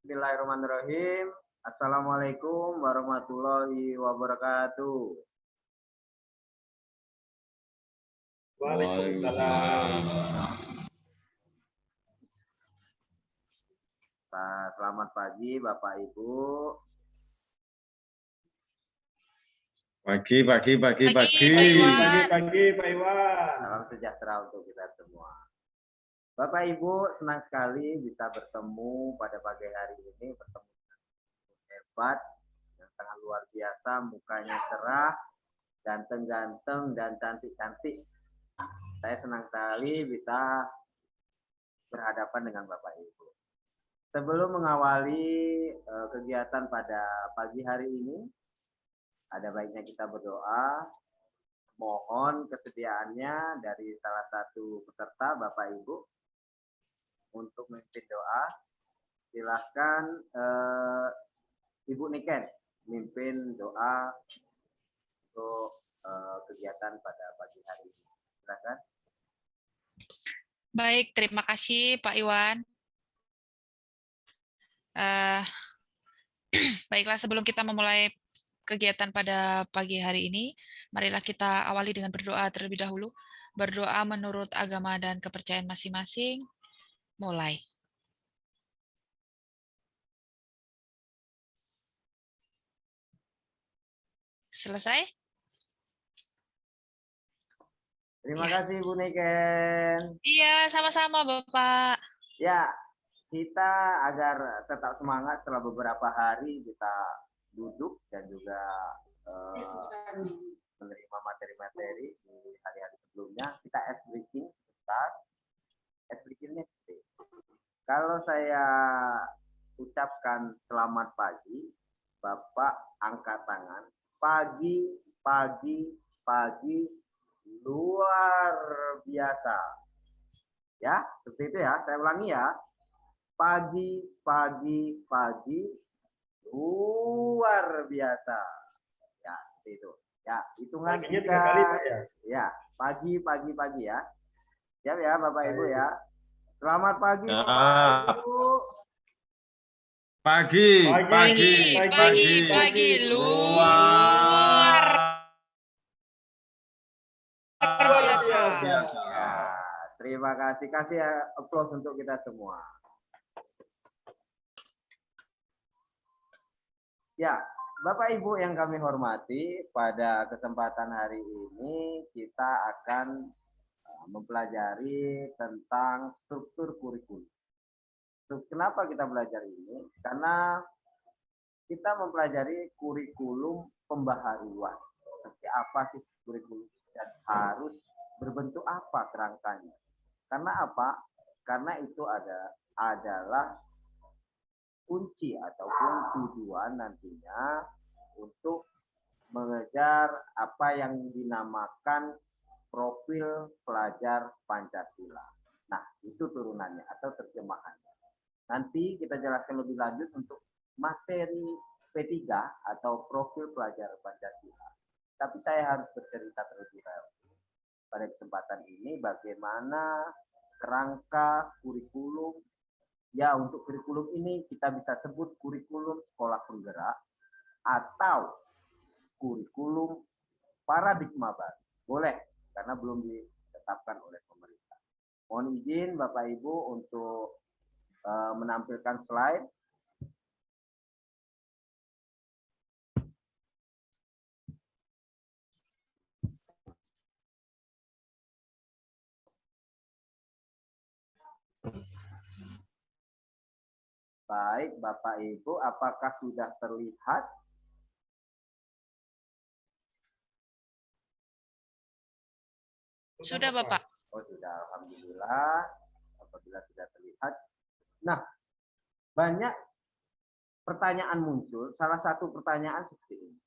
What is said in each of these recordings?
Bismillahirrahmanirrahim. Assalamualaikum warahmatullahi wabarakatuh. Waalaikumsalam. Selamat pagi Bapak Ibu. Pagi, Pagi, Pak Iwan. Salam sejahtera untuk kita semua. Bapak Ibu, senang sekali bisa bertemu pada pagi hari ini, bertemu dengan hebat yang sangat luar biasa, mukanya cerah, ganteng-ganteng dan cantik-cantik. Saya senang sekali bisa berhadapan dengan Bapak Ibu. Sebelum mengawali kegiatan pada pagi hari ini, ada baiknya kita berdoa. Mohon kesediaannya dari salah satu peserta Bapak Ibu untuk memimpin doa. Silahkan Ibu Niken memimpin doa untuk kegiatan pada pagi hari ini. Silakan. Baik, terima kasih Pak Iwan. Baiklah, sebelum kita memulai kegiatan pada pagi hari ini, marilah kita awali dengan berdoa terlebih dahulu. Berdoa menurut agama dan kepercayaan masing-masing. Mulai. Selesai? Terima kasih Bu Niken. Iya, sama-sama Bapak. Ya, kita agar tetap semangat setelah beberapa hari kita duduk dan juga menerima materi-materi di hari-hari sebelumnya, kita ice breaking sebentar. Ice breakingnya seperti kalau saya ucapkan selamat pagi, Bapak angkat tangan. Pagi, pagi, pagi, luar biasa. Ya, seperti itu ya. Saya ulangi ya. Pagi, pagi, pagi, luar biasa. Ya, seperti itu. Ya, hitungan Paginya 3 kali, Pak, ya? Ya, pagi, pagi, pagi ya. Siap ya, Bapak Ibu ya. Selamat pagi, Bapak Ibu. Pagi, luar biasa. Ya, terima kasih. Kasih aplaus untuk kita semua. Ya, Bapak Ibu yang kami hormati, pada kesempatan hari ini kita akan mempelajari tentang struktur kurikulum. Kenapa kita belajar ini? Karena kita mempelajari kurikulum pembaharuan. Seperti apa sih kurikulum dan harus berbentuk apa kerangkanya? Karena apa? Karena itu adalah kunci ataupun tujuan nantinya untuk mengejar apa yang dinamakan profil pelajar Pancasila. Nah, itu turunannya atau terjemahannya. Nanti kita jelaskan lebih lanjut untuk materi P3 atau profil pelajar Pancasila. Tapi saya harus bercerita terlebih dahulu pada kesempatan ini bagaimana kerangka kurikulum. Ya, untuk kurikulum ini kita bisa sebut kurikulum sekolah penggerak atau kurikulum paradigma baru. Boleh, karena belum ditetapkan oleh pemerintah. Mohon izin Bapak Ibu untuk menampilkan slide. Baik, Bapak Ibu, apakah sudah terlihat? Sudah, Bapak. Oh, sudah. Alhamdulillah. Apabila sudah terlihat. Nah, banyak pertanyaan muncul. Salah satu pertanyaan seperti ini.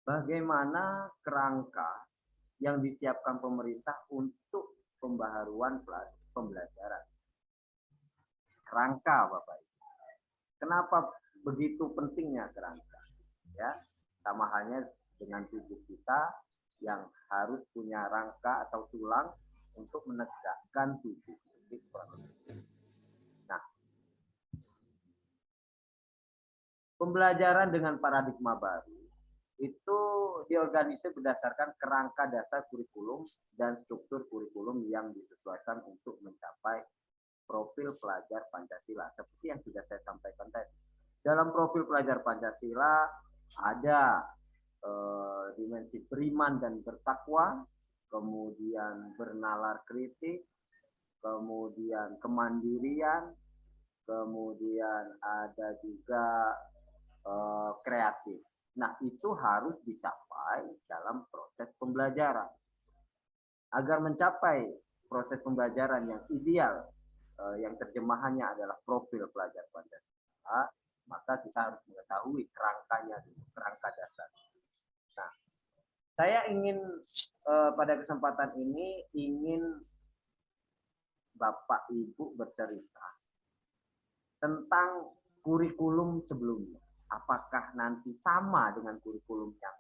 Bagaimana kerangka yang disiapkan pemerintah untuk pembaharuan pembelajaran? Kerangka, Bapak Ibu. Kenapa begitu pentingnya kerangka? Ya, sama halnya dengan tubuh kita yang harus punya rangka atau tulang untuk menegakkan tubuh. Nah, pembelajaran dengan paradigma baru itu diorganisir berdasarkan kerangka dasar kurikulum dan struktur kurikulum yang disesuaikan untuk mencapai profil pelajar Pancasila. Seperti yang sudah saya sampaikan tadi. Dalam profil pelajar Pancasila ada dimensi beriman dan bertakwa, kemudian bernalar kritik, kemudian kemandirian, kemudian ada juga kreatif. Nah, itu harus dicapai dalam proses pembelajaran. Agar mencapai proses pembelajaran yang ideal, yang terjemahannya adalah profil pelajar Pancasila, maka kita harus mengetahui kerangkanya dulu, kerangka dasar. Nah, saya ingin pada kesempatan ini ingin Bapak Ibu bercerita tentang kurikulum sebelumnya. Apakah nanti sama dengan kurikulum yang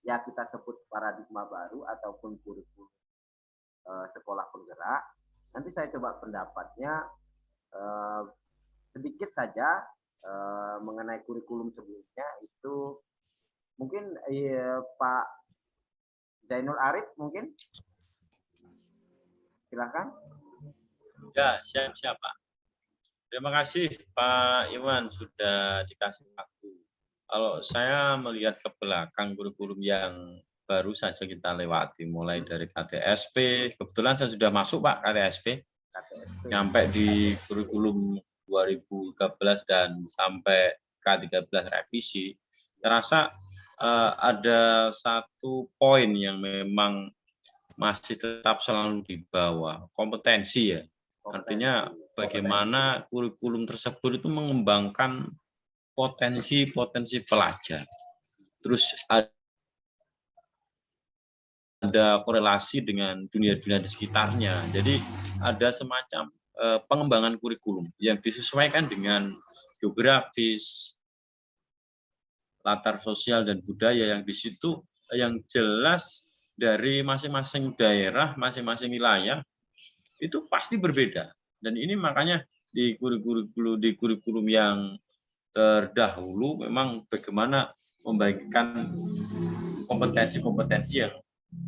ya kita sebut paradigma baru ataupun kurikulum sekolah penggerak. Nanti saya coba pendapatnya sedikit saja mengenai kurikulum sebelumnya itu mungkin Pak Zainul Arif mungkin silakan. Ya, siap Pak. Terima kasih Pak Iwan sudah dikasih waktu. Kalau saya melihat ke belakang kurikulum yang baru saja kita lewati, mulai dari KTSP, kebetulan saya sudah masuk Pak KTSP, sampai di kurikulum 2013 dan sampai K13 revisi, saya rasa ada satu poin yang memang masih tetap selalu di bawah, kompetensi ya. Artinya bagaimana kurikulum tersebut itu mengembangkan potensi-potensi pelajar. Terus ada korelasi dengan dunia-dunia di sekitarnya. Jadi ada semacam pengembangan kurikulum yang disesuaikan dengan geografis, latar sosial dan budaya yang di situ yang jelas dari masing-masing daerah, masing-masing wilayah itu pasti berbeda. Dan ini makanya di kurikulum yang terdahulu memang bagaimana membagikan kompetensi-kompetensi yang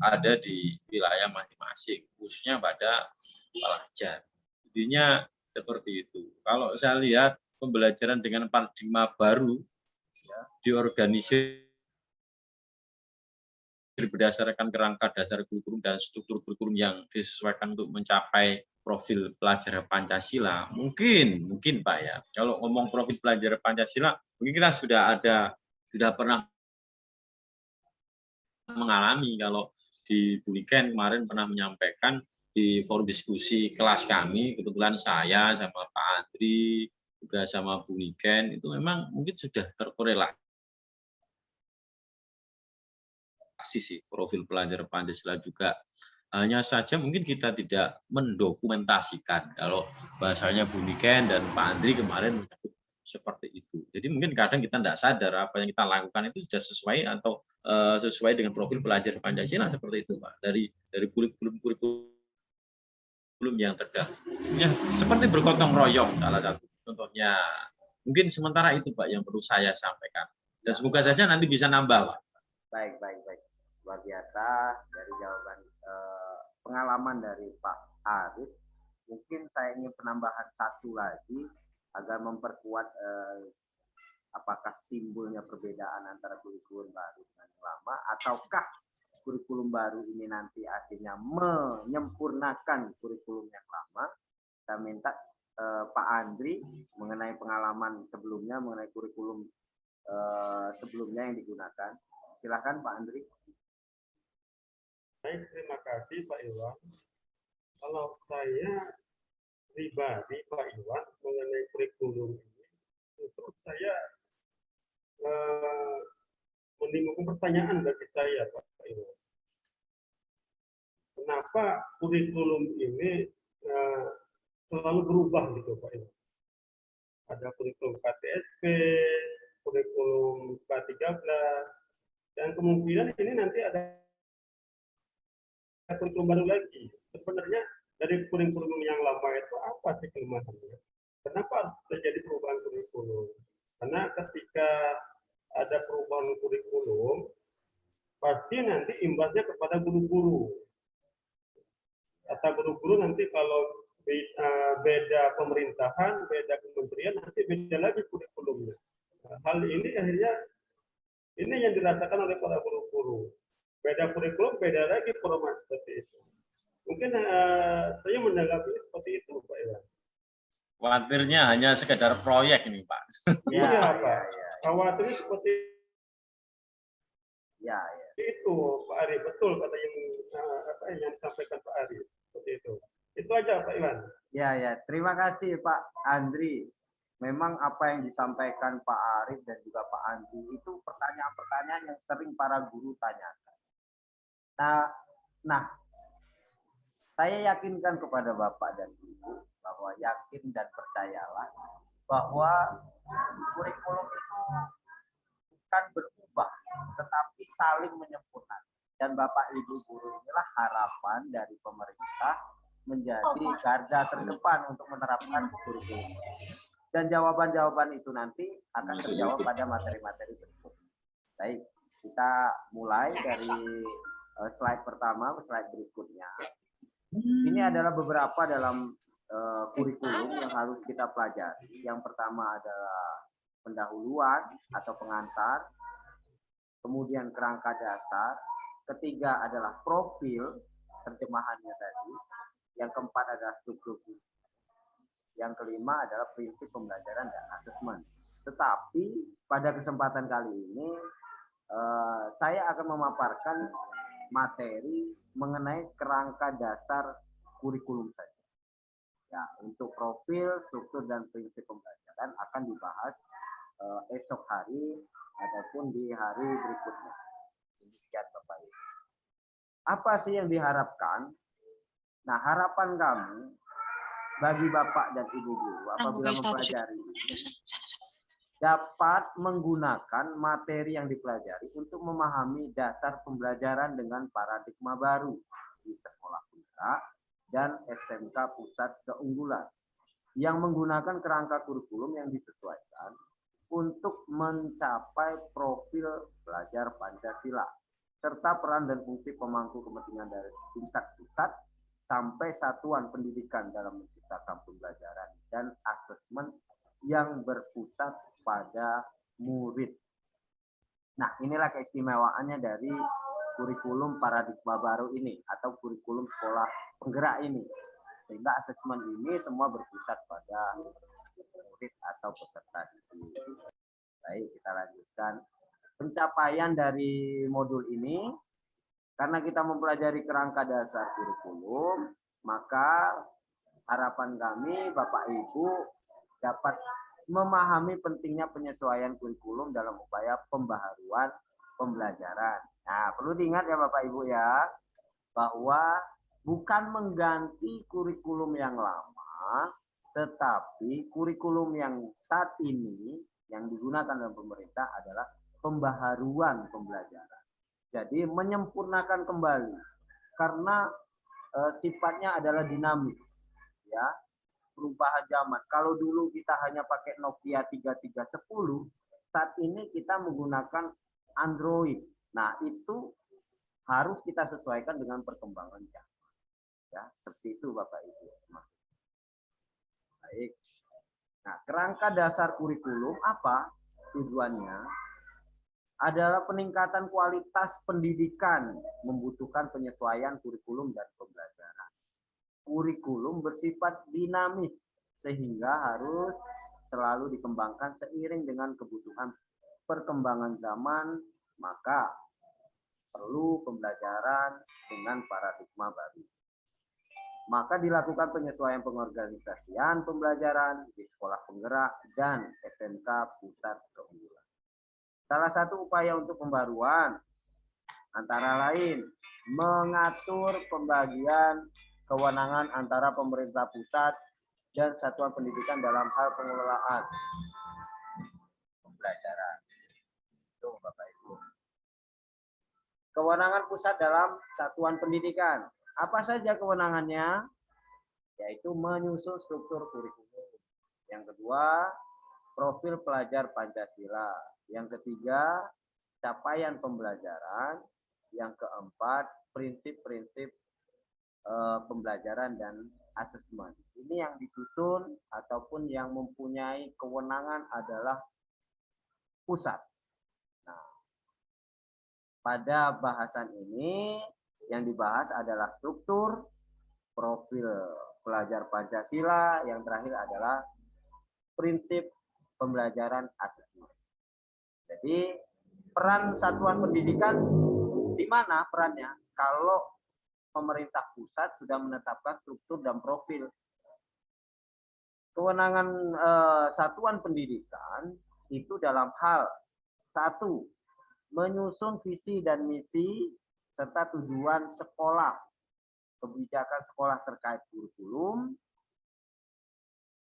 ada di wilayah masing-masing, khususnya pada pelajar. Intinya seperti itu. Kalau saya lihat pembelajaran dengan paradigma baru diorganisir berdasarkan kerangka dasar kurikulum dan struktur kurikulum yang disesuaikan untuk mencapai profil pelajar Pancasila. Mungkin Pak ya, kalau ngomong profil pelajar Pancasila, mungkin kita sudah pernah mengalami. Kalau di Buniken kemarin pernah menyampaikan di forum diskusi kelas kami, kebetulan saya sama Pak Andri, juga sama Buniken, itu memang mungkin sudah terkorelasi sih profil pelajar Pancasila juga. Hanya saja mungkin kita tidak mendokumentasikan. Kalau bahasanya Buniken dan Pak Andri kemarin seperti itu. Jadi mungkin kadang kita tidak sadar apa yang kita lakukan itu sudah sesuai atau sesuai dengan profil pelajar Pancasila seperti itu, Pak. Dari kurikulum yang terdahulu. Ya, seperti bergotong royong salah satu contohnya. Mungkin sementara itu Pak yang perlu saya sampaikan. Dan semoga saja nanti bisa nambah, Pak. Baik. Luar biasa dari jawaban pengalaman dari Pak Arif. Mungkin saya ingin penambahan satu lagi agar memperkuat apakah timbulnya perbedaan antara kurikulum baru dan lama, ataukah kurikulum baru ini nanti akhirnya menyempurnakan kurikulum yang lama. Saya minta Pak Andri mengenai pengalaman sebelumnya, mengenai kurikulum sebelumnya yang digunakan. Silakan Pak Andri. Baik, terima kasih Pak Iwan. Kalau saya pribadi Pak Iwan mengenai kurikulum ini, justru saya menimbulkan pertanyaan bagi saya Pak Iwan. Kenapa kurikulum ini selalu berubah gitu Pak Iwan? Ada kurikulum KTSP, kurikulum K13, dan kemungkinan ini nanti ada kurikulum baru lagi. Sebenarnya dari kurikulum yang lama itu apa sih kelemahannya? Kenapa terjadi perubahan kurikulum? Karena ketika perubahan kurikulum, pasti nanti imbasnya kepada guru-guru. Kata guru-guru nanti kalau beda pemerintahan, beda kementerian, nanti beda lagi kurikulumnya. Nah, hal ini akhirnya ini yang dirasakan oleh para guru-guru. Beda kurikulum, beda lagi format seperti itu. Mungkin saya menanggapi seperti itu, Pak Iwan. Khawatirnya hanya sekedar proyek ini, Pak. Ya, Iya, ya, Pak. ya, Khawatirnya seperti ya, ya. itu, Pak Ari. Betul kata yang disampaikan Pak Ari. Seperti itu. Itu aja, Pak Iwan. Ya, ya. Terima kasih Pak Andri. Memang apa yang disampaikan Pak Arif dan juga Pak Andri itu pertanyaan-pertanyaan yang sering para guru tanyakan. Nah, saya yakinkan kepada Bapak dan Ibu bahwa yakin dan percayalah bahwa kurikulum itu bukan berubah, tetapi saling menyempurnakan. Dan Bapak Ibu guru inilah harapan dari pemerintah menjadi garda terdepan untuk menerapkan kurikulum. Dan jawaban-jawaban itu nanti akan terjawab pada materi-materi berikut. Baik, kita mulai dari slide pertama, slide berikutnya. Ini adalah beberapa dalam kurikulum yang harus kita pelajari. Yang pertama adalah pendahuluan atau pengantar, kemudian kerangka dasar, ketiga adalah profil terjemahannya tadi, yang keempat adalah struktur, yang kelima adalah prinsip pembelajaran dan asesmen. Tetapi pada kesempatan kali ini saya akan memaparkan materi mengenai kerangka dasar kurikulum saja. Ya, untuk profil, struktur, dan prinsip pembelajaran akan dibahas esok hari ataupun di hari berikutnya. Demikian Bapak Ibu. Apa sih yang diharapkan? Nah, harapan kami bagi Bapak dan Ibu guru apabila mempelajari dapat menggunakan materi yang dipelajari untuk memahami dasar pembelajaran dengan paradigma baru di sekolah penggerak dan SMK Pusat Keunggulan yang menggunakan kerangka kurikulum yang disesuaikan untuk mencapai profil pelajar Pancasila serta peran dan fungsi pemangku kepentingan dari tingkat pusat sampai satuan pendidikan dalam menciptakan pembelajaran dan asesmen yang berpusat pada murid. Nah, inilah keistimewaannya dari kurikulum paradigma baru ini atau kurikulum sekolah penggerak ini. Sehingga asesmen ini semua berpusat pada murid atau peserta didik. Baik, kita lanjutkan. Pencapaian dari modul ini, karena kita mempelajari kerangka dasar kurikulum, maka harapan kami Bapak Ibu dapat memahami pentingnya penyesuaian kurikulum dalam upaya pembaharuan pembelajaran. Nah, perlu diingat ya Bapak Ibu ya, bahwa bukan mengganti kurikulum yang lama, tetapi kurikulum yang saat ini yang digunakan dalam pemerintah adalah pembaharuan pembelajaran. Jadi menyempurnakan kembali karena sifatnya adalah dinamis, ya, perubahan zaman. Kalau dulu kita hanya pakai Nokia 3310, saat ini kita menggunakan Android. Nah, itu harus kita sesuaikan dengan perkembangan zaman. Ya, seperti itu Bapak Ibu. Baik. Nah, kerangka dasar kurikulum apa tujuannya? Adalah peningkatan kualitas pendidikan membutuhkan penyesuaian kurikulum dan pembelajaran. Kurikulum bersifat dinamis sehingga harus selalu dikembangkan seiring dengan kebutuhan perkembangan zaman, maka perlu pembelajaran dengan paradigma baru. Maka dilakukan penyesuaian pengorganisasian pembelajaran di sekolah penggerak dan SMK Pusat Keunggulan. Salah satu upaya untuk pembaruan antara lain mengatur pembagian kewenangan antara pemerintah pusat dan satuan pendidikan dalam hal pengelolaan pembelajaran. Itu Bapak Ibu. Kewenangan pusat dalam satuan pendidikan. Apa saja kewenangannya? Yaitu menyusun struktur kurikulum. Yang kedua, profil pelajar Pancasila. Yang ketiga, capaian pembelajaran, yang keempat prinsip-prinsip pembelajaran dan asesmen. Ini yang disusun ataupun yang mempunyai kewenangan adalah pusat. Nah, pada bahasan ini yang dibahas adalah struktur, profil pelajar Pancasila, yang terakhir adalah prinsip pembelajaran asesmen. Jadi peran satuan pendidikan di mana perannya? Kalau pemerintah pusat sudah menetapkan struktur dan profil. Kewenangan satuan pendidikan itu dalam hal satu, menyusun visi dan misi serta tujuan sekolah, kebijakan sekolah terkait kurikulum,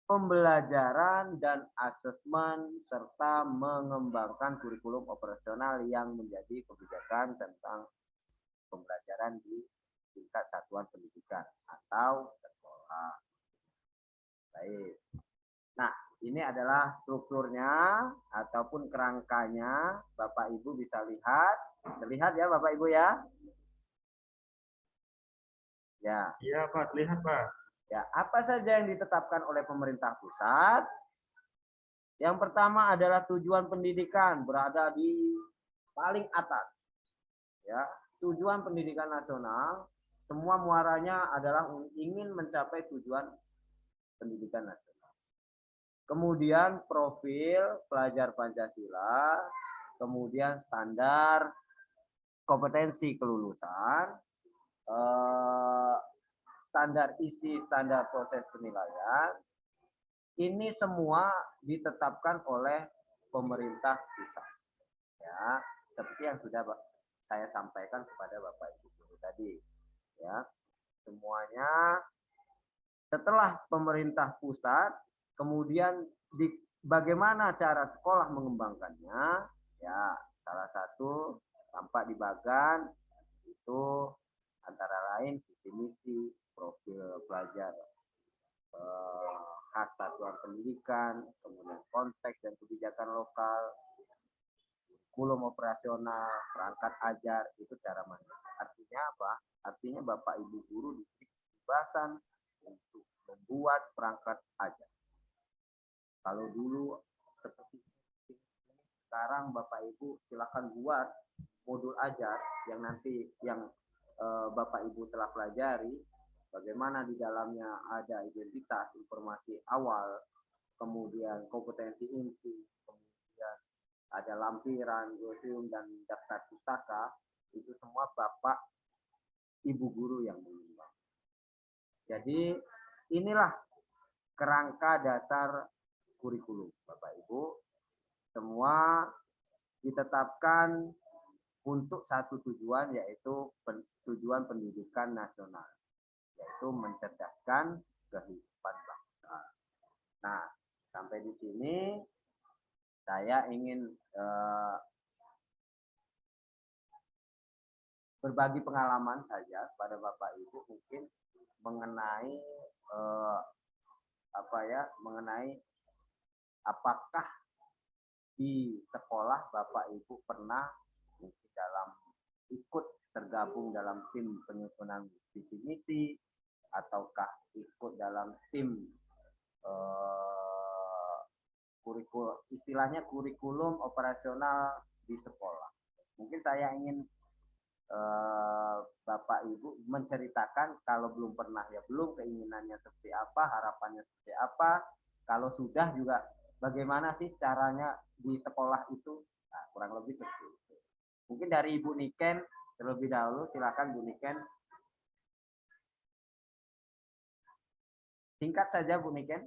pembelajaran dan asesmen, serta mengembangkan kurikulum operasional yang menjadi kebijakan tentang pembelajaran di tingkat satuan pendidikan atau sekolah. Baik. Nah, ini adalah strukturnya ataupun kerangkanya. Bapak Ibu bisa lihat. Terlihat ya Bapak Ibu ya? Ya. Iya Pak, lihat Pak. Ya, apa saja yang ditetapkan oleh pemerintah pusat? Yang pertama adalah tujuan pendidikan berada di paling atas. Ya, tujuan pendidikan nasional semua muaranya adalah ingin mencapai tujuan pendidikan nasional. Kemudian profil pelajar Pancasila, kemudian standar kompetensi kelulusan, standar isi, standar proses penilaian. Ini semua ditetapkan oleh pemerintah pusat. Ya, seperti yang sudah saya sampaikan kepada Bapak Ibu guru tadi. Ya, semuanya setelah pemerintah pusat, kemudian bagaimana cara sekolah mengembangkannya? Ya, salah satu tampak di bagan itu antara lain visi misi, profil pelajar khas satuan pendidikan, kemudian konteks dan kebijakan lokal, kurikulum operasional, perangkat ajar, itu cara mana. Artinya apa? Artinya Bapak Ibu guru diberi kebebasan untuk membuat perangkat ajar. Kalau dulu seperti sekarang Bapak Ibu silakan buat modul ajar yang nanti yang Bapak Ibu telah pelajari, bagaimana di dalamnya ada identitas, informasi awal, kemudian kompetensi inti, kemudian ada lampiran, glosium, dan daftar pustaka, itu semua Bapak Ibu guru yang mengembang. Jadi inilah kerangka dasar kurikulum Bapak Ibu. Semua ditetapkan untuk satu tujuan, yaitu tujuan pendidikan nasional, yaitu mencerdaskan kehidupan bangsa. Nah, sampai di sini saya ingin berbagi pengalaman saja pada Bapak Ibu mungkin mengenai mengenai apakah di sekolah Bapak Ibu pernah mungkin dalam ikut tergabung dalam tim penyusunan visi misi, ataukah ikut dalam tim istilahnya kurikulum operasional di sekolah. Mungkin saya ingin Bapak Ibu menceritakan, kalau belum pernah ya belum, keinginannya seperti apa, harapannya seperti apa, kalau sudah juga bagaimana sih caranya di sekolah itu. Nah, kurang lebih seperti itu. Mungkin dari Ibu Niken terlebih dahulu, silakan Bu Niken. Singkat saja Bu Niken.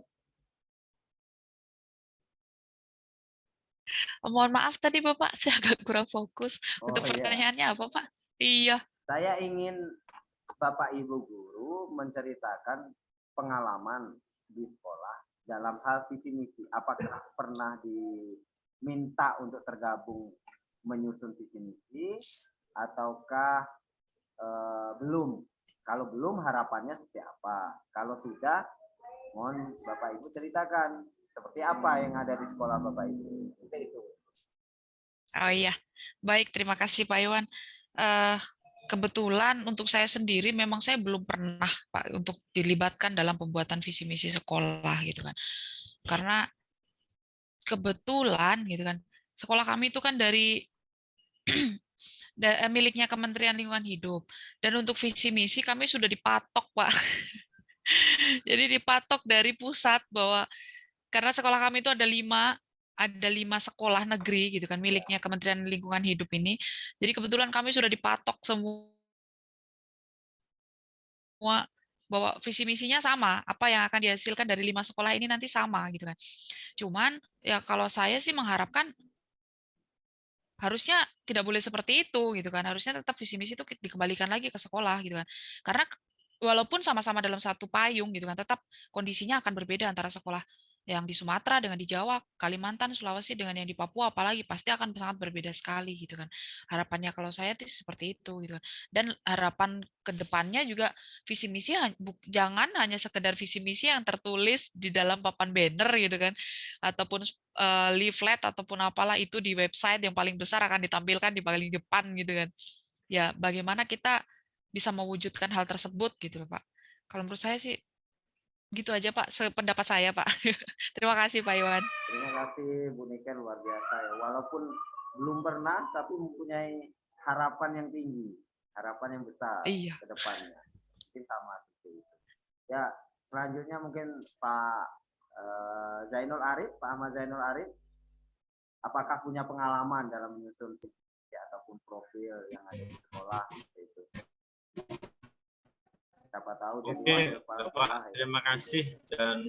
Mohon maaf tadi Bapak, saya agak kurang fokus. Untuk pertanyaannya apa Pak? Iya. Saya ingin Bapak Ibu guru menceritakan pengalaman di sekolah dalam hal visi misi. Apakah pernah diminta untuk tergabung menyusun visi misi, ataukah belum? Kalau belum, harapannya seperti apa? Kalau sudah, mohon Bapak Ibu ceritakan seperti apa yang ada di sekolah Bapak Ibu. Itu. Oh iya, Baik, terima kasih Pak Iwan. Kebetulan untuk saya sendiri memang saya belum pernah Pak untuk dilibatkan dalam pembuatan visi misi sekolah gitu kan. Karena kebetulan gitu kan, sekolah kami itu kan dari miliknya Kementerian Lingkungan Hidup. Dan untuk visi misi kami sudah dipatok, Pak. Jadi dipatok dari pusat bahwa karena sekolah kami itu ada lima sekolah negeri gitu kan miliknya Kementerian Lingkungan Hidup ini. Jadi kebetulan kami sudah dipatok semua bahwa visi misinya sama, apa yang akan dihasilkan dari 5 sekolah ini nanti sama gitu kan. Cuman ya kalau saya sih mengharapkan harusnya tidak boleh seperti itu gitu kan. Harusnya tetap visi misi itu dikembalikan lagi ke sekolah gitu kan. Karena walaupun sama-sama dalam satu payung gitu kan, tetap kondisinya akan berbeda antara sekolah yang di Sumatera dengan di Jawa, Kalimantan, Sulawesi dengan yang di Papua, apalagi pasti akan sangat berbeda sekali gitu kan. Harapannya kalau saya sih seperti itu gitu kan. Dan harapan ke depannya juga visi misi jangan hanya sekedar visi misi yang tertulis di dalam papan banner gitu kan, ataupun leaflet ataupun apalah itu di website yang paling besar akan ditampilkan di paling depan gitu kan. Ya, bagaimana kita bisa mewujudkan hal tersebut gitu loh, Pak. Kalau menurut saya sih gitu aja, Pak, sependapat saya, Pak. Terima kasih, Pak Iwan. Terima kasih Bu Niken, luar biasa ya. Walaupun belum pernah, tapi mempunyai harapan yang tinggi, harapan yang besar Iya. ke depannya. Mungkin sama seperti itu. Ya, selanjutnya mungkin Pak Zainul Arif, Pak Ahmad Zainul Arif, apakah punya pengalaman dalam menyusun visi ataupun profil yang ada di sekolah itu? Siapa tahu jadi Oke, wakil kepala Bapak, sekolah ya. terima kasih dan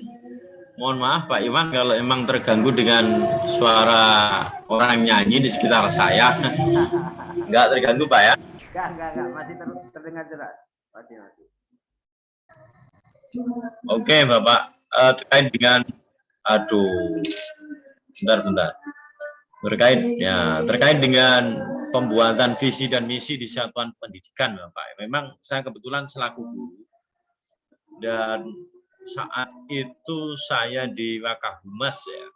mohon maaf Pak Iwan kalau emang terganggu dengan suara orang nyanyi di sekitar saya. Enggak terganggu Pak ya? Enggak, masih terdengar jelas. Masih. Oke Bapak, terkait dengan, aduh, bentar. Terkait dengan pembuatan visi dan misi di satuan pendidikan Bapak. Memang saya kebetulan selaku guru dan saat itu saya di Wakahumas ya,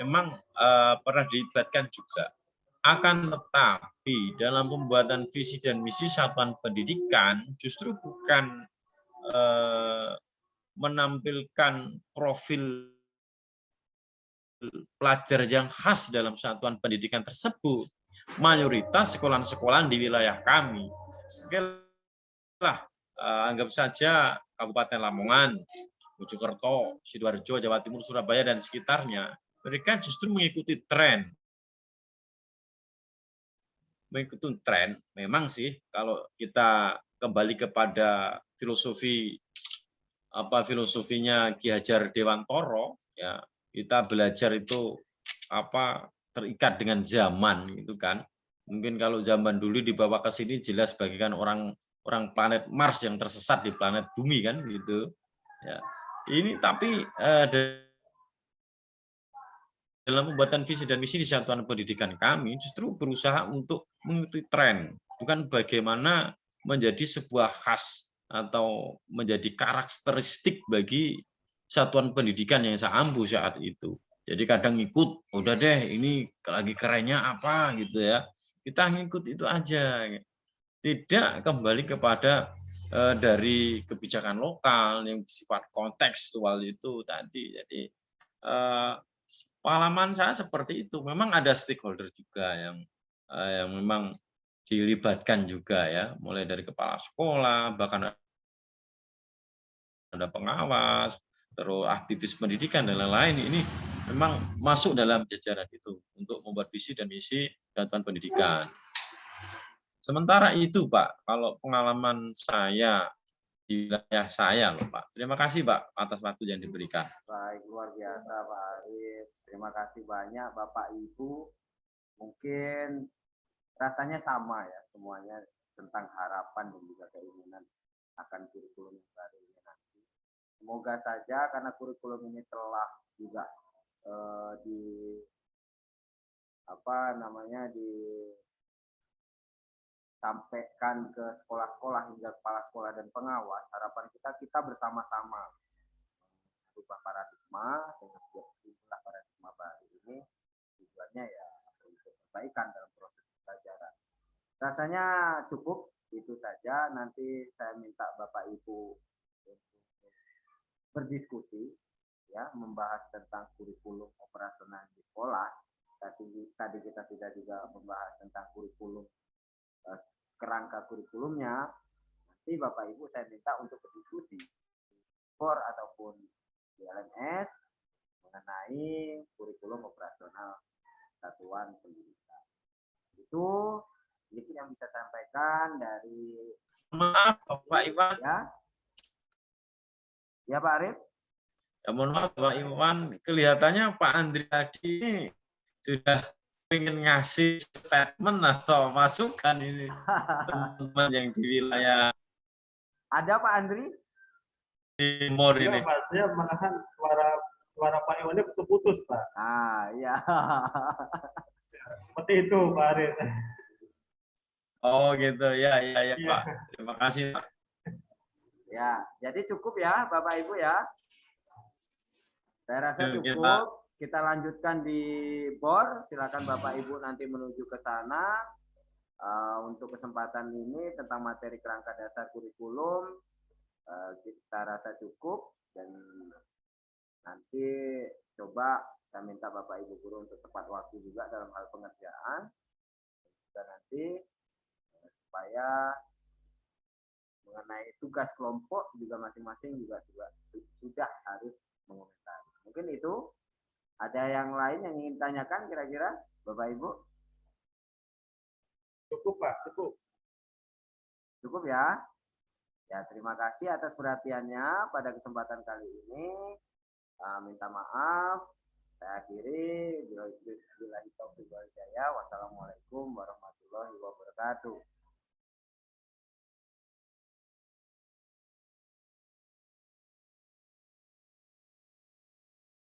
memang pernah dilibatkan juga. Akan tetapi dalam pembuatan visi dan misi satuan pendidikan justru bukan menampilkan profil pelajar yang khas dalam satuan pendidikan tersebut. Mayoritas sekolah-sekolah di wilayah kami, oke lah, anggap saja Kabupaten Lamongan, Mojokerto, Sidoarjo, Jawa Timur, Surabaya, dan sekitarnya, mereka justru mengikuti tren. Memang sih kalau kita kembali kepada filosofinya Ki Hajar Dewantoro, ya kita belajar itu terikat dengan zaman gitu kan. Mungkin kalau zaman dulu dibawa ke sini jelas bagikan orang planet Mars yang tersesat di planet Bumi kan gitu. Ya. Ini tapi dalam pembuatan visi dan misi di satuan pendidikan kami justru berusaha untuk mengikuti tren, bukan bagaimana menjadi sebuah khas atau menjadi karakteristik bagi satuan pendidikan yang saya ampu saat itu. Jadi kadang ngikut, udah deh ini lagi kerennya apa gitu ya. Kita ngikut itu aja. Tidak kembali kepada dari kebijakan lokal yang bersifat kontekstual itu tadi. Jadi pengalaman saya seperti itu. Memang ada stakeholder juga yang memang dilibatkan juga ya, mulai dari kepala sekolah, bahkan ada pengawas, terus aktivis pendidikan dan lain-lain. Ini memang masuk dalam jajaran itu untuk membuat visi dan misi satuan pendidikan. Sementara itu Pak, kalau pengalaman saya di wilayah saya loh Pak. Terima kasih Pak atas waktu yang diberikan. Baik, luar biasa Pak Arif. Terima kasih banyak Bapak Ibu. Mungkin rasanya sama ya semuanya tentang harapan dan juga keinginan akan kurikulum yang baru ini nanti. Semoga saja karena kurikulum ini telah juga disampaikan ke sekolah-sekolah hingga kepala sekolah dan pengawas. Harapan kita bersama-sama berubah paradigma dengan jumlah paradigma baru ini tujuannya ya untuk perbaikan dalam proses kita Rasanya cukup itu saja. Nanti saya minta Bapak Ibu berdiskusi, ya, membahas tentang kurikulum operasional di sekolah. Tadi kita sudah juga membahas tentang kurikulum, kerangka kurikulumnya. Nanti Bapak Ibu saya minta untuk berdiskusi ataupun di LMS mengenai kurikulum operasional satuan pendidikan. Itu sedikit yang bisa saya sampaikan dari. Maaf Pak Iwan. Ya Pak Arif. Ya mohon maaf Pak Iwan, kelihatannya Pak Andri tadi ini sudah ingin ngasih statement atau masukan ini teman-teman yang di wilayah Ada Pak Andri? timur ini. Pak, saya malahan suara Pak Iwannya putus-putus, Pak. Iya. Seperti itu, Pak Arif. Oh gitu, ya Pak. Terima kasih Pak. Ya, jadi cukup ya Bapak Ibu ya. Saya rasa Oke, cukup. Kita lanjutkan di BOR. Silakan Bapak Ibu nanti menuju ke sana. Untuk kesempatan ini tentang materi kerangka dasar kurikulum kita rasa cukup, dan nanti coba saya minta Bapak Ibu guru untuk tepat waktu juga dalam hal pengerjaan, dan nanti supaya mengenai tugas kelompok juga masing-masing juga sudah harus mengomentari. Mungkin itu. Ada yang lain yang ingin tanyakan kira-kira Bapak Ibu? Cukup Pak, cukup. Cukup ya. Ya, terima kasih atas perhatiannya pada kesempatan kali ini. Minta maaf. Saya akhiri. Wassalamualaikum warahmatullahi wabarakatuh.